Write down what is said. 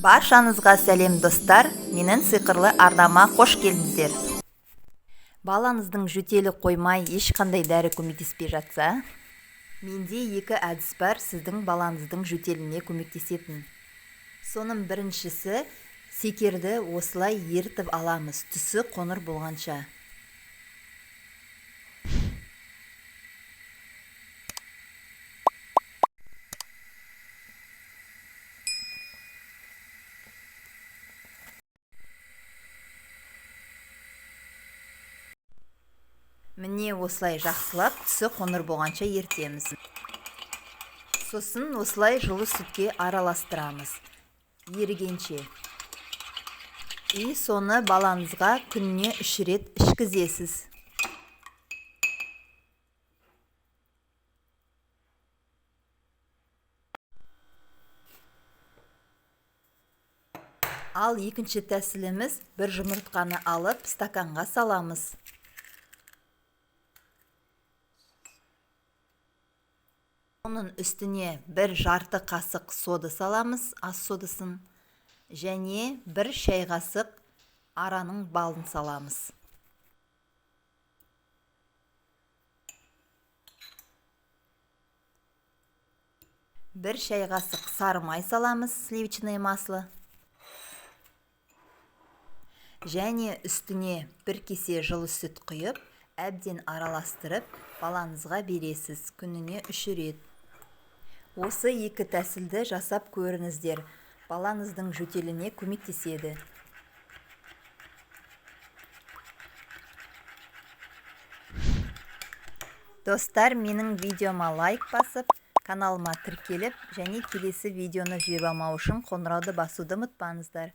Баршаңызға сәлем достар, менің сиқырлы арнама қош келдіңіздер. Балаңыздың жөтелі қоймай ешқандай дәрі көмектеспей жатса, менде екі әдіс бар сіздің балаңыздың жөтеліне көмектесетін. Соның біріншісі, секерді осылай ертіп аламыз, түсі қоңыр болғанша. Міне осылай жақсылап түсі қоңыр болғанша ертеміз. Сосын осылай жылы сүтке араластырамыз, ерігенше. И соны балаңызға күніне 3 рет ішкізесіз. Ал екінші тәсіліміз, бір жұмыртқаны алып стаканға саламыз. Оның үстіне бір жарты қасық сода саламыз, ас содасын, және бір шай қасық араның балын саламыз. Бір шай қасық сары май саламыз, сливочное масло. Және үстіне бір кесе жылы сүт құйып, әбден араластырып, балаңызға бересіз күніне 3 рет. Осы екі тәсілді жасап көріңіздер, балаңыздың жөтеліне көмектеседі. Достар, менің видеома лайк басып, каналыма тіркеліп, және келесі видеоны жібермеу үшін қоңырауды басуды ұмытпаңыздар.